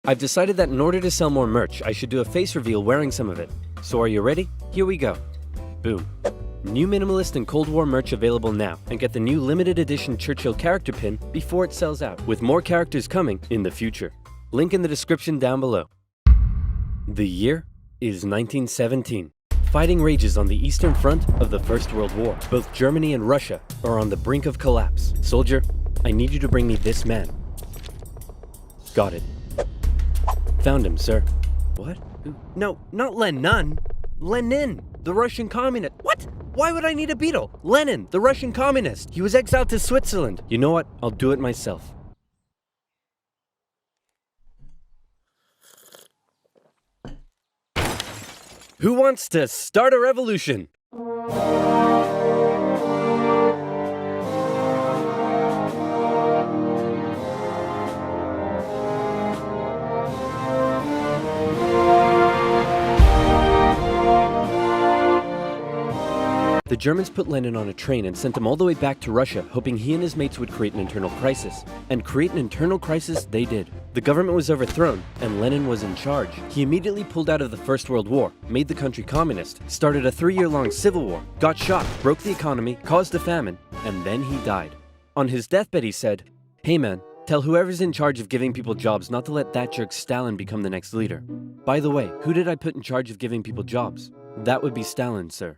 I've decided that in order to sell more merch, I should do a face reveal wearing some of it. So are you ready? Here we go. Boom. New Minimalist and Cold War merch available now, and get the new limited edition Churchill character pin before it sells out, with more characters coming in the future. Link in the description down below. The year is 1917. Fighting rages on the Eastern Front of the First World War. Both Germany and Russia are on the brink of collapse. Soldier, I need you to bring me this man. Got it. Found him, sir. What? No, not Lenin. Lenin, the Russian communist. What? Why would I need a beetle? Lenin, the Russian communist. He was exiled to Switzerland. You know what? I'll do it myself. Who wants to start a revolution? The Germans put Lenin on a train and sent him all the way back to Russia, hoping he and his mates would create an internal crisis. And create an internal crisis they did. The government was overthrown, and Lenin was in charge. He immediately pulled out of the First World War, made the country communist, started a 3-year-long civil war, got shot, broke the economy, caused a famine, and then he died. On his deathbed he said, "Hey man, tell whoever's in charge of giving people jobs not to let that jerk Stalin become the next leader. By the way, who did I put in charge of giving people jobs? That would be Stalin, sir."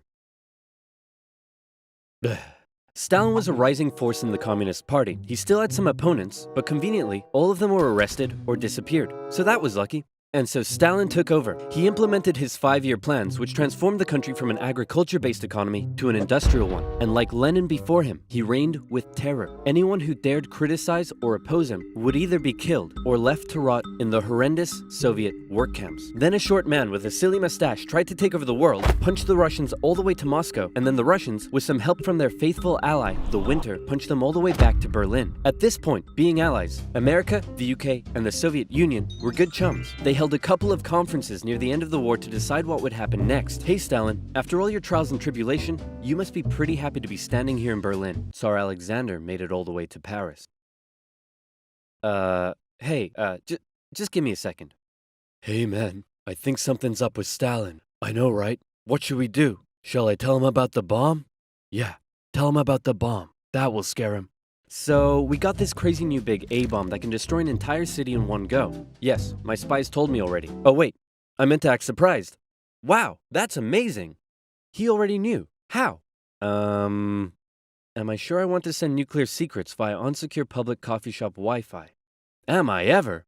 Stalin was a rising force in the Communist Party. He still had some opponents, but conveniently, all of them were arrested or disappeared. So that was lucky. And so Stalin took over. He implemented his 5-year plans, which transformed the country from an agriculture-based economy to an industrial one. And like Lenin before him, he reigned with terror. Anyone who dared criticize or oppose him would either be killed or left to rot in the horrendous Soviet work camps. Then a short man with a silly mustache tried to take over the world, punched the Russians all the way to Moscow, and then the Russians, with some help from their faithful ally, the Winter, punched them all the way back to Berlin. At this point, being allies, America, the UK, and the Soviet Union were good chums. They held a couple of conferences near the end of the war to decide what would happen next. Hey Stalin, after all your trials and tribulation, you must be pretty happy to be standing here in Berlin. Tsar Alexander made it all the way to Paris. Just give me a second. Hey man, I think something's up with Stalin. I know, right? What should we do? Shall I tell him about the bomb? Yeah, tell him about the bomb. That will scare him. So, we got this crazy new big A-bomb that can destroy an entire city in one go. Yes, my spies told me already. Oh wait, I meant to act surprised. Wow, that's amazing. He already knew. How? Am I sure I want to send nuclear secrets via unsecure public coffee shop Wi-Fi? Am I ever?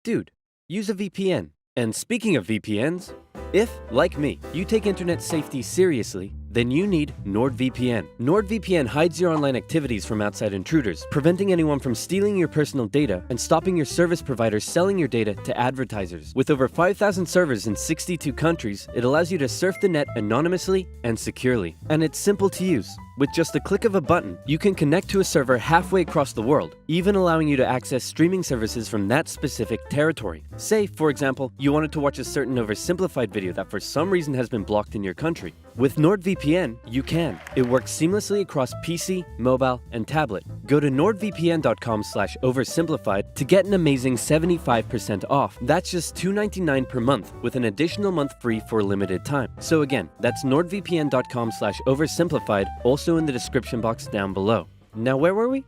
Dude, use a VPN. And speaking of VPNs, if, like me, you take internet safety seriously, then you need NordVPN. NordVPN hides your online activities from outside intruders, preventing anyone from stealing your personal data and stopping your service providers selling your data to advertisers. With over 5,000 servers in 62 countries, it allows you to surf the net anonymously and securely. And it's simple to use. With just a click of a button, you can connect to a server halfway across the world, even allowing you to access streaming services from that specific territory. Say, for example, you wanted to watch a certain oversimplified video that for some reason has been blocked in your country. With NordVPN, you can. It works seamlessly across PC, mobile, and tablet. Go to nordvpn.com/oversimplified to get an amazing 75% off. That's just $2.99 per month, with an additional month free for a limited time. So again, that's nordvpn.com/oversimplified, also in the description box down below. Now where were we?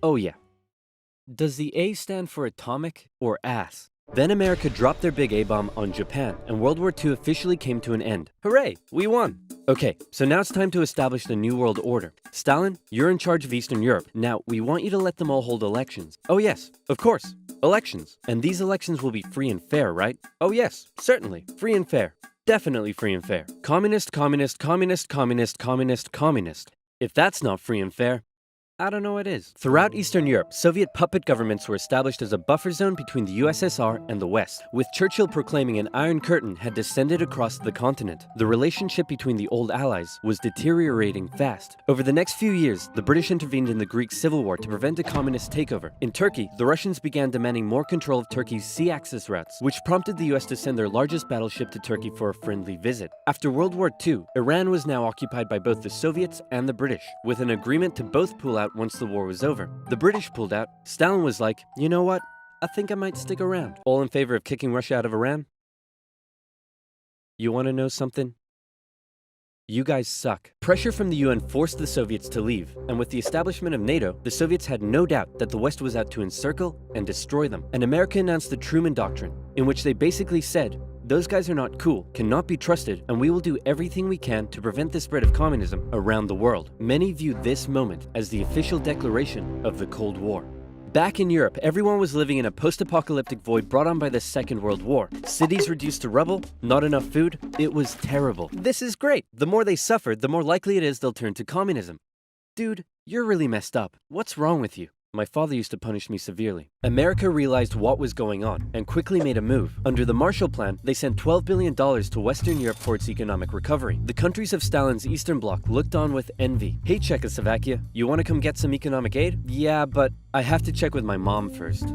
Oh yeah. Does the A stand for atomic or ass? Then America dropped their big A-bomb on Japan, and World War II officially came to an end. Hooray, we won! Okay, so now it's time to establish the New World Order. Stalin, you're in charge of Eastern Europe. Now, we want you to let them all hold elections. Oh yes, of course, elections. And these elections will be free and fair, right? Oh yes, certainly, free and fair. Definitely free and fair. Communist, communist, communist, communist, communist, communist. If that's not free and fair, I don't know what is. Throughout Eastern Europe, Soviet puppet governments were established as a buffer zone between the USSR and the West, with Churchill proclaiming an Iron Curtain had descended across the continent. The relationship between the old allies was deteriorating fast. Over the next few years, the British intervened in the Greek Civil War to prevent a communist takeover. In Turkey, the Russians began demanding more control of Turkey's sea access routes, which prompted the US to send their largest battleship to Turkey for a friendly visit. After World War II, Iran was now occupied by both the Soviets and the British, with an agreement to both pull out once the war was over. The British pulled out. Stalin was like, you know what? I think I might stick around. All in favor of kicking Russia out of Iran? You want to know something? You guys suck. Pressure from the UN forced the Soviets to leave, and with the establishment of NATO, the Soviets had no doubt that the West was out to encircle and destroy them. And America announced the Truman Doctrine, in which they basically said, those guys are not cool, cannot be trusted, and we will do everything we can to prevent the spread of communism around the world. Many viewed this moment as the official declaration of the Cold War. Back in Europe, everyone was living in a post-apocalyptic void brought on by the Second World War. Cities reduced to rubble, not enough food. It was terrible. This is great. The more they suffered, the more likely it is they'll turn to communism. Dude, you're really messed up. What's wrong with you? My father used to punish me severely. America realized what was going on and quickly made a move. Under the Marshall Plan, they sent $12 billion to Western Europe for its economic recovery. The countries of Stalin's Eastern Bloc looked on with envy. Hey Czechoslovakia, you want to come get some economic aid? Yeah, but I have to check with my mom first.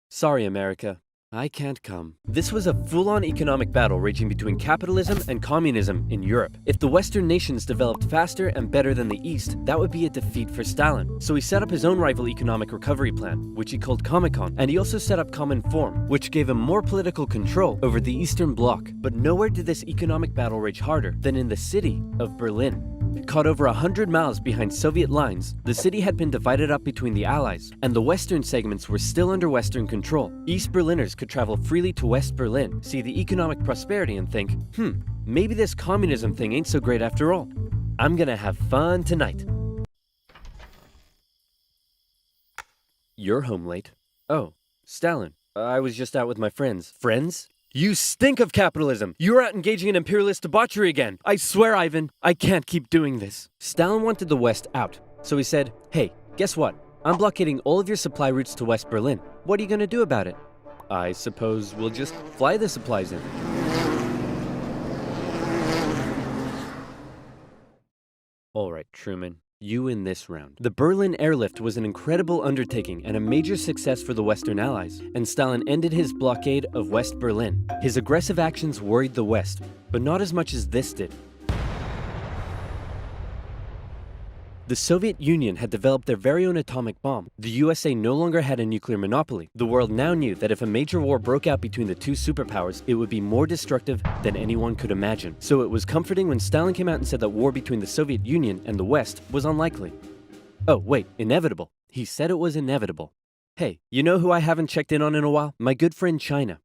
Sorry, America. I can't come. This was a full-on economic battle raging between capitalism and communism in Europe. If the Western nations developed faster and better than the East, that would be a defeat for Stalin. So he set up his own rival economic recovery plan, which he called Comecon, and he also set up Cominform, which gave him more political control over the Eastern Bloc. But nowhere did this economic battle rage harder than in the city of Berlin. Caught over 100 miles behind Soviet lines, the city had been divided up between the Allies, and the western segments were still under Western control. East Berliners could travel freely to West Berlin, see the economic prosperity and think, maybe this communism thing ain't so great after all. I'm gonna have fun tonight. You're home late. Oh, Stalin. I was just out with my friends. Friends? You stink of capitalism! You're out engaging in imperialist debauchery again! I swear, Ivan, I can't keep doing this. Stalin wanted the West out, so he said, hey, guess what? I'm blockading all of your supply routes to West Berlin. What are you gonna do about it? I suppose we'll just fly the supplies in. Alright, Truman. You in this round. The Berlin airlift was an incredible undertaking and a major success for the Western Allies, and Stalin ended his blockade of West Berlin. His aggressive actions worried the West, but not as much as this did. The Soviet Union had developed their very own atomic bomb. The USA no longer had a nuclear monopoly. The world now knew that if a major war broke out between the two superpowers, it would be more destructive than anyone could imagine. So it was comforting when Stalin came out and said that war between the Soviet Union and the West was unlikely. Oh, wait, inevitable. He said it was inevitable. Hey, you know who I haven't checked in on in a while? My good friend China.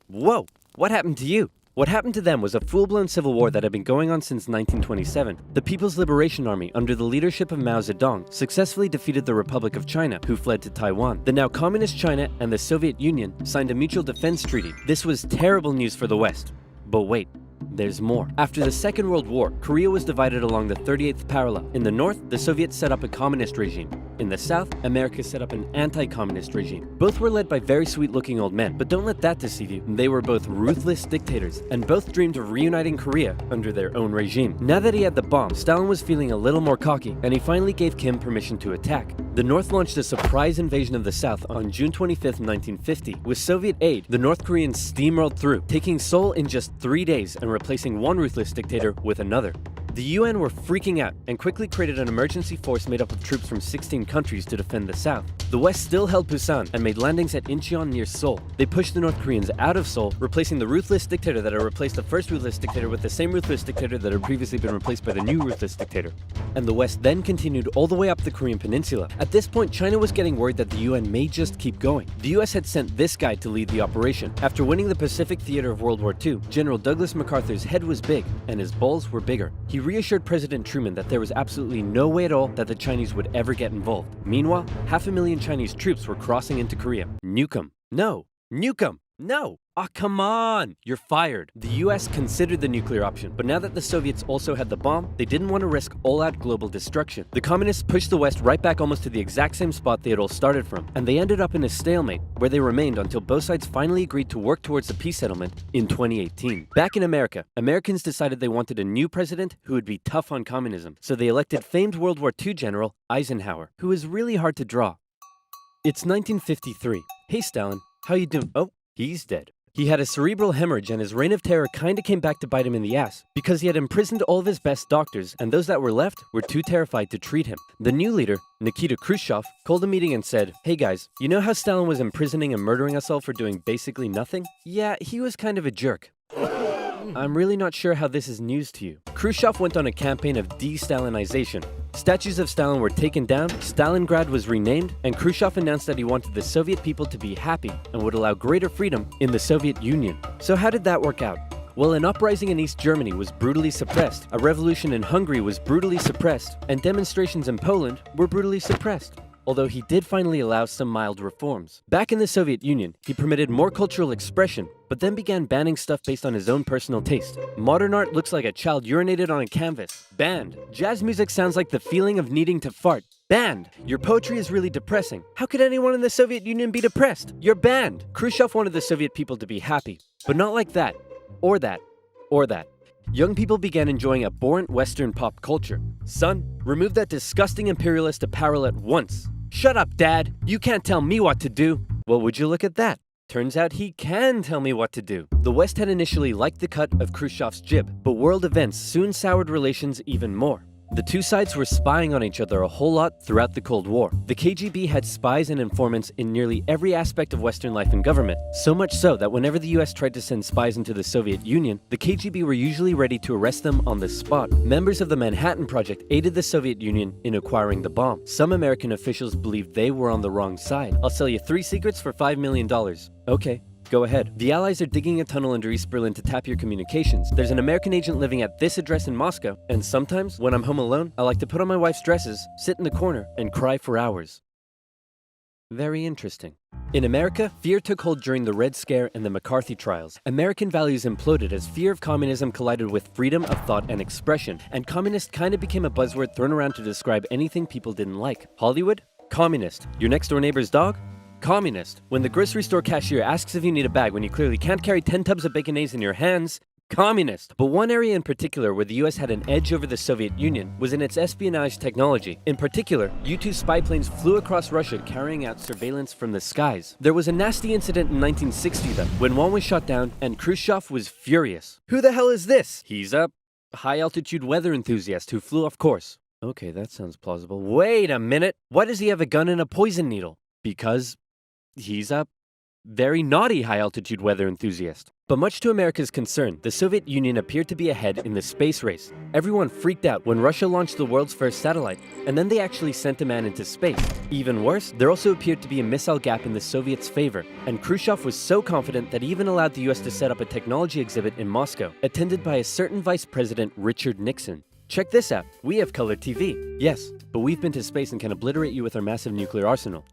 Whoa, what happened to you? What happened to them was a full-blown civil war that had been going on since 1927. The People's Liberation Army, under the leadership of Mao Zedong, successfully defeated the Republic of China, who fled to Taiwan. The now communist China and the Soviet Union signed a mutual defense treaty. This was terrible news for the West. But wait. There's more. After the Second World War, Korea was divided along the 38th parallel. In the north, the Soviets set up a communist regime. In the south, America set up an anti-communist regime. Both were led by very sweet-looking old men, but don't let that deceive you. They were both ruthless dictators, and both dreamed of reuniting Korea under their own regime. Now that he had the bomb, Stalin was feeling a little more cocky, and he finally gave Kim permission to attack. The North launched a surprise invasion of the South on June 25, 1950. With Soviet aid, the North Koreans steamrolled through, taking Seoul in just 3 days and replacing one ruthless dictator with another. The UN were freaking out and quickly created an emergency force made up of troops from 16 countries to defend the South. The West still held Busan and made landings at Incheon near Seoul. They pushed the North Koreans out of Seoul, replacing the ruthless dictator that had replaced the first ruthless dictator with the same ruthless dictator that had previously been replaced by the new ruthless dictator. And the West then continued all the way up the Korean peninsula. At this point, China was getting worried that the UN may just keep going. The US had sent this guy to lead the operation. After winning the Pacific theater of World War II, General Douglas MacArthur's head was big and his balls were bigger. He reassured President Truman that there was absolutely no way at all that the Chinese would ever get involved. Meanwhile, 500,000 Chinese troops were crossing into Korea. Nuke 'em. No. Nuke 'em. No. Ah, come on! You're fired. The US considered the nuclear option, but now that the Soviets also had the bomb, they didn't want to risk all-out global destruction. The communists pushed the West right back almost to the exact same spot they had all started from, and they ended up in a stalemate, where they remained until both sides finally agreed to work towards a peace settlement in 2018. Back in America, Americans decided they wanted a new president who would be tough on communism, so they elected famed World War II General Eisenhower, who is really hard to draw. It's 1953. Hey Stalin, how you doing? Oh, he's dead. He had a cerebral hemorrhage and his reign of terror kinda came back to bite him in the ass because he had imprisoned all of his best doctors and those that were left were too terrified to treat him. The new leader, Nikita Khrushchev, called a meeting and said, "Hey guys, you know how Stalin was imprisoning and murdering us all for doing basically nothing? Yeah, he was kind of a jerk. I'm really not sure how this is news to you." Khrushchev went on a campaign of de-Stalinization. Statues of Stalin were taken down, Stalingrad was renamed, and Khrushchev announced that he wanted the Soviet people to be happy and would allow greater freedom in the Soviet Union. So how did that work out? Well, an uprising in East Germany was brutally suppressed, a revolution in Hungary was brutally suppressed, and demonstrations in Poland were brutally suppressed. Although he did finally allow some mild reforms. Back in the Soviet Union, he permitted more cultural expression, but then began banning stuff based on his own personal taste. Modern art looks like a child urinated on a canvas. Banned. Jazz music sounds like the feeling of needing to fart. Banned. Your poetry is really depressing. How could anyone in the Soviet Union be depressed? You're banned. Khrushchev wanted the Soviet people to be happy, but not like that, or that, or that. Young people began enjoying abhorrent Western pop culture. Son, remove that disgusting imperialist apparel at once. Shut up, Dad. You can't tell me what to do. Well, would you look at that? Turns out he can tell me what to do. The West had initially liked the cut of Khrushchev's jib, but world events soon soured relations even more. The two sides were spying on each other a whole lot throughout the Cold War. The KGB had spies and informants in nearly every aspect of Western life and government, so much so that whenever the US tried to send spies into the Soviet Union, the KGB were usually ready to arrest them on the spot. Members of the Manhattan Project aided the Soviet Union in acquiring the bomb. Some American officials believed they were on the wrong side. I'll sell you 3 secrets for $5 million. Okay. Go ahead. The Allies are digging a tunnel under East Berlin to tap your communications. There's an American agent living at this address in Moscow, and sometimes, when I'm home alone, I like to put on my wife's dresses, sit in the corner, and cry for hours. Very interesting. In America, fear took hold during the Red Scare and the McCarthy trials. American values imploded as fear of communism collided with freedom of thought and expression, and communist kind of became a buzzword thrown around to describe anything people didn't like. Hollywood? Communist. Your next door neighbor's dog? Communist. When the grocery store cashier asks if you need a bag when you clearly can't carry 10 tubs of Baconaise in your hands, communist. But one area in particular where the US had an edge over the Soviet Union was in its espionage technology. In particular, U-2 spy planes flew across Russia carrying out surveillance from the skies. There was a nasty incident in 1960 though, when one was shot down and Khrushchev was furious. Who the hell is this? He's a high-altitude weather enthusiast who flew off course. Okay, that sounds plausible. Wait a minute! Why does he have a gun and a poison needle? Because he's a very naughty high-altitude weather enthusiast. But much to America's concern, the Soviet Union appeared to be ahead in the space race. Everyone freaked out when Russia launched the world's first satellite, and then they actually sent a man into space. Even worse, there also appeared to be a missile gap in the Soviets' favor, and Khrushchev was so confident that he even allowed the US to set up a technology exhibit in Moscow, attended by a certain Vice President Richard Nixon. Check this out, we have color TV. Yes, but we've been to space and can obliterate you with our massive nuclear arsenal.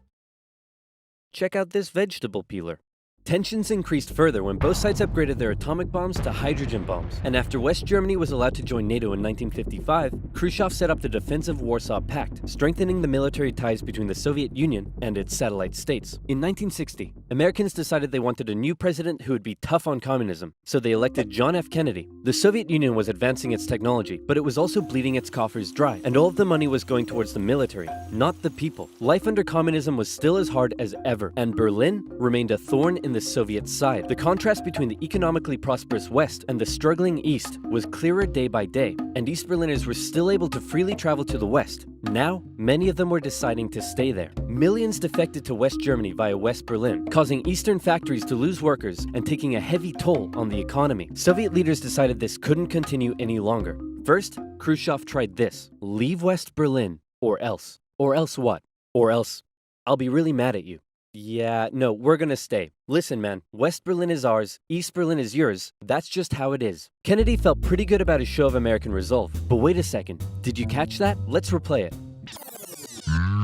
Check out this vegetable peeler. Tensions increased further when both sides upgraded their atomic bombs to hydrogen bombs, and after West Germany was allowed to join NATO in 1955, Khrushchev set up the Defensive Warsaw Pact, strengthening the military ties between the Soviet Union and its satellite states. In 1960, Americans decided they wanted a new president who would be tough on communism, so they elected John F. Kennedy. The Soviet Union was advancing its technology, but it was also bleeding its coffers dry, and all of the money was going towards the military, not the people. Life under communism was still as hard as ever, and Berlin remained a thorn in the Soviet side. The contrast between the economically prosperous West and the struggling East was clearer day by day, and East Berliners were still able to freely travel to the West. Now, many of them were deciding to stay there. Millions defected to West Germany via West Berlin, causing Eastern factories to lose workers and taking a heavy toll on the economy. Soviet leaders decided this couldn't continue any longer. First, Khrushchev tried this: leave West Berlin, or else. Or else what? Or else, I'll be really mad at you. Yeah, no, we're gonna stay. Listen, man, West Berlin is ours, East Berlin is yours. That's just how it is. Kennedy felt pretty good about his show of American resolve. But wait a second, did you catch that? Let's replay it.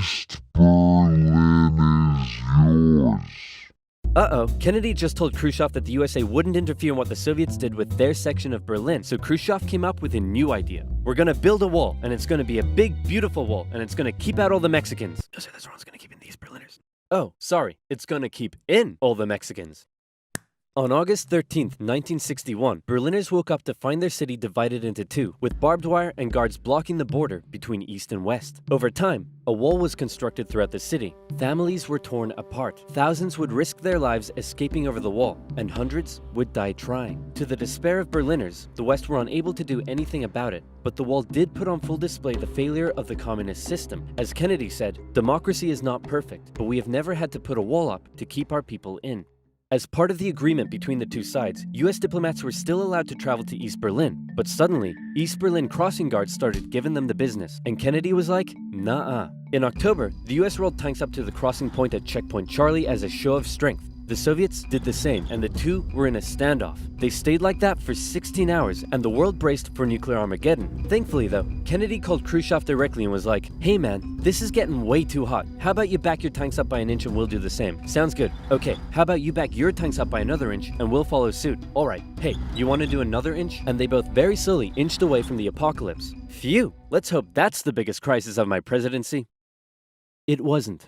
East Berlin is yours. Uh-oh, Kennedy just told Khrushchev that the USA wouldn't interfere in what the Soviets did with their section of Berlin, so Khrushchev came up with a new idea. We're gonna build a wall, and it's gonna be a big, beautiful wall, and it's gonna keep out all the Mexicans. Just say that's wrong, it's gonna keep in these Berliners. Oh, sorry, it's gonna keep in all the Mexicans. On August 13th, 1961, Berliners woke up to find their city divided into two, with barbed wire and guards blocking the border between east and west. Over time, a wall was constructed throughout the city. Families were torn apart. Thousands would risk their lives escaping over the wall, and hundreds would die trying. To the despair of Berliners, the West were unable to do anything about it. But the wall did put on full display the failure of the communist system. As Kennedy said, "Democracy is not perfect, but we have never had to put a wall up to keep our people in." As part of the agreement between the two sides, US diplomats were still allowed to travel to East Berlin. But suddenly, East Berlin crossing guards started giving them the business. And Kennedy was like, nah. In October, the US rolled tanks up to the crossing point at Checkpoint Charlie as a show of strength. The Soviets did the same, and the two were in a standoff. They stayed like that for 16 hours, and the world braced for nuclear Armageddon. Thankfully though, Kennedy called Khrushchev directly and was like, "Hey man, this is getting way too hot. How about you back your tanks up by an inch and we'll do the same?" "Sounds good. Okay, how about you back your tanks up by another inch and we'll follow suit?" "Alright, hey, you want to do another inch?" And they both very slowly inched away from the apocalypse. Phew, let's hope that's the biggest crisis of my presidency. It wasn't.